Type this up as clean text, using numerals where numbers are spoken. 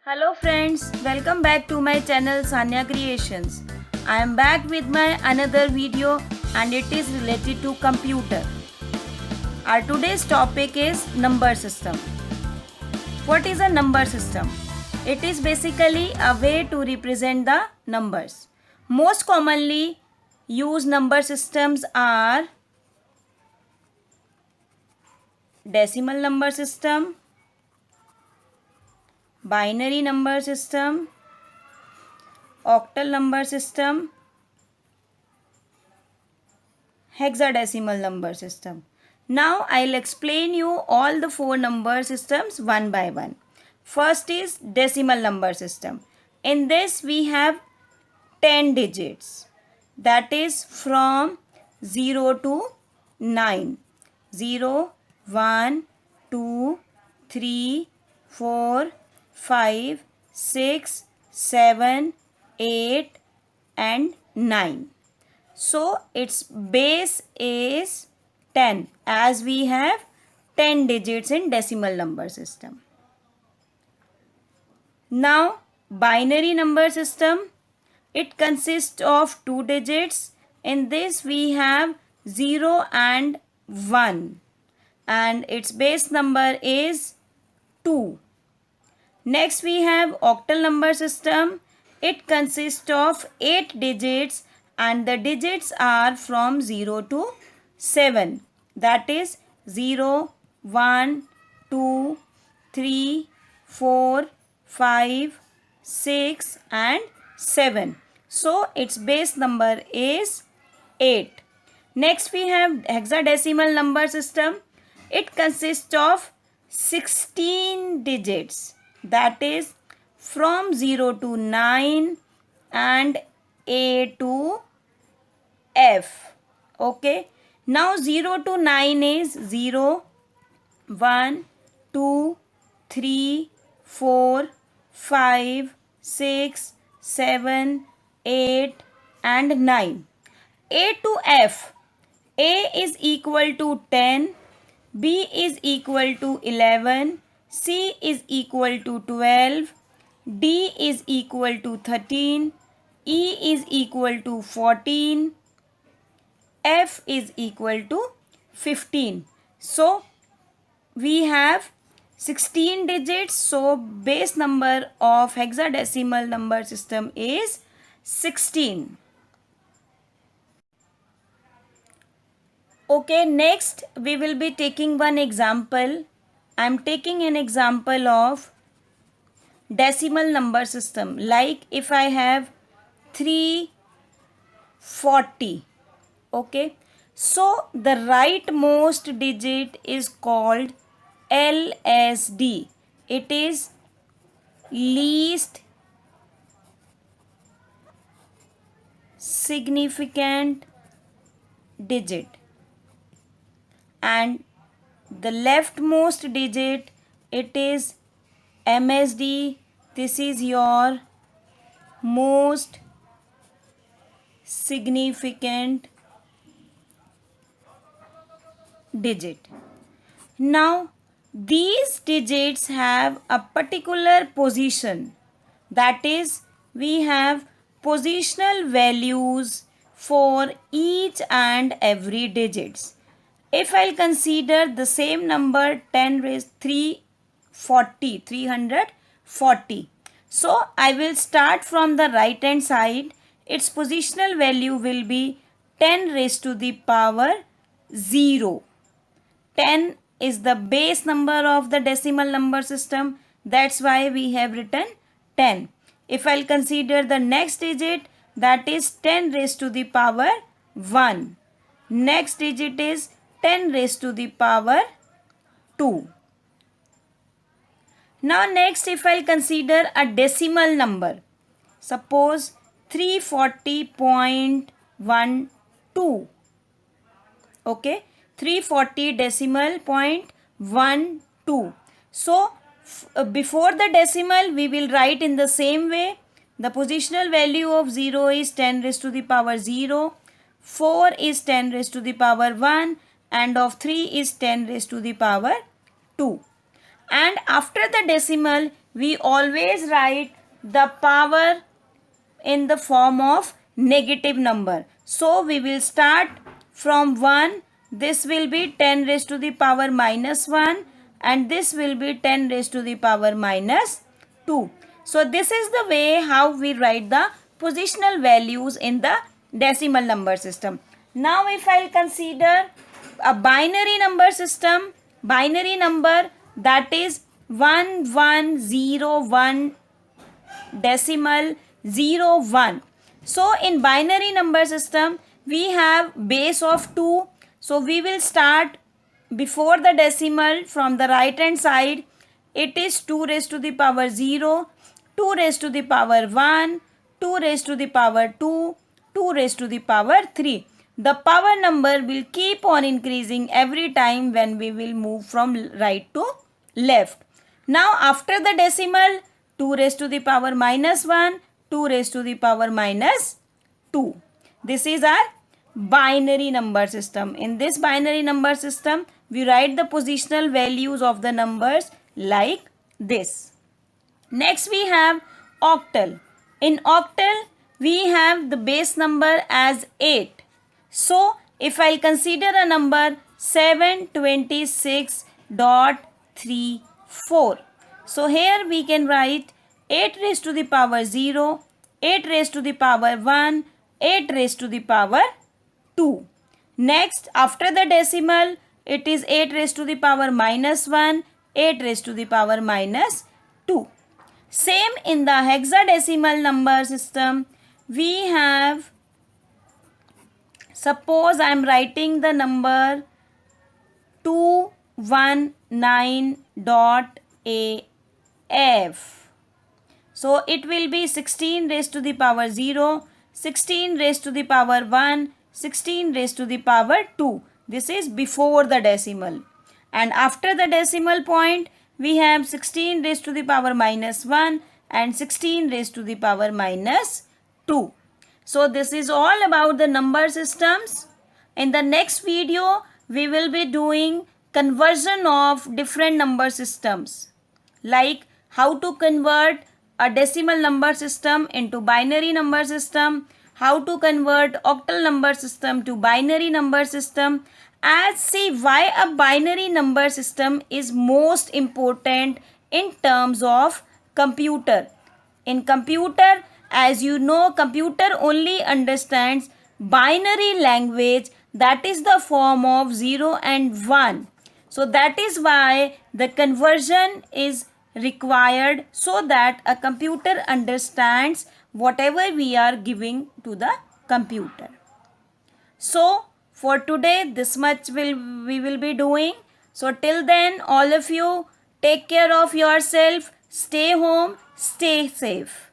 Hello friends, welcome back to my channel Sanya Creations. I am back with my another video and it is related to computer. Our today's topic is number system. What is a number system? It is basically a way to represent the numbers. Most commonly used number systems are decimal number system, binary number system, octal number system, hexadecimal number system. Now I'll explain you all the four number systems one by one. First is decimal number system. In this we have 10 digits. That is from 0 to 9. 0, 1, 2, 3, 4, 5, 6, 7, 8 and 9. So its base is 10 as we have 10 digits in decimal number system. Now binary number system, it consists of 2 digits. In this we have 0 and 1 and its base number is 2. Next we have octal number system. It consists of 8 digits and the digits are from 0 to 7. That is 0, 1, 2, 3, 4, 5, 6 and 7. So its base number is 8. Next we have hexadecimal number system. It consists of 16 digits. That is from 0 to 9 and A to F. Okay. Now 0 to 9 is 0, 1, 2, 3, 4, 5, 6, 7, 8 and 9. A to F. A is equal to 10. B is equal to 11. C is equal to 12. D is equal to 13. E is equal to 14. F is equal to 15. So we have 16 digits. So base number of hexadecimal number system is 16. Okay, next we will be taking one example. I am taking an example of decimal number system. Like if I have 340. Okay. So the rightmost digit is called LSD. It is least significant digit. And the leftmost digit, it is MSD. This is your most significant digit. Now these digits have a particular position. That is, we have positional values for each and every digits. If I'll consider the same number 10 raised 340. So I will start from the right hand side. Its positional value will be 10 raised to the power 0. 10 is the base number of the decimal number system. That's why we have written 10. If I'll consider the next digit, that is 10 raised to the power 1. Next digit is 10 raised to the power 2. Now next if I'll consider a decimal number. Suppose 340.12. Okay. 340 decimal point 12. So before the decimal we will write in the same way. The positional value of 0 is 10 raised to the power 0. 4 is 10 raised to the power 1 and of 3 is 10 raised to the power 2. And after the decimal we always write the power in the form of negative number. So we will start from 1. This will be 10 raised to the power minus 1 and this will be 10 raised to the power minus 2. So this is the way how we write the positional values in the decimal number system. Now if I'll consider a binary number system, binary number, that is 1101 decimal 01. So in binary number system we have base of 2. So we will start before the decimal from the right hand side. It is 2 raised to the power 0, 2 raised to the power 1, 2 raised to the power 2, 2 raised to the power 3. The power number will keep on increasing every time when we will move from right to left. Now after the decimal, 2 raised to the power minus 1, 2 raised to the power minus 2. This is our binary number system. In this binary number system, we write the positional values of the numbers like this. Next we have octal. In octal, we have the base number as 8. So, if I'll consider a number 726.34. So, here we can write 8 raised to the power 0, 8 raised to the power 1, 8 raised to the power 2. Next, after the decimal, it is 8 raised to the power minus 1, 8 raised to the power minus 2. Same in the hexadecimal number system, we have, suppose I am writing the number 219.AF. So it will be 16 raised to the power 0, 16 raised to the power 1, 16 raised to the power 2. This is before the decimal. And after the decimal point, we have 16 raised to the power minus 1 and 16 raised to the power minus 2. So this is all about the number systems. In the next video, we will be doing conversion of different number systems, like how to convert a decimal number system into binary number system, how to convert octal number system to binary number system, and see why a binary number system is most important in terms of computer. In computer, as you know, computer only understands binary language, that is the form of 0 and 1. So that is why the conversion is required, so that a computer understands whatever we are giving to the computer. So for today, this much we will be doing. So till then, all of you take care of yourself, stay home, stay safe.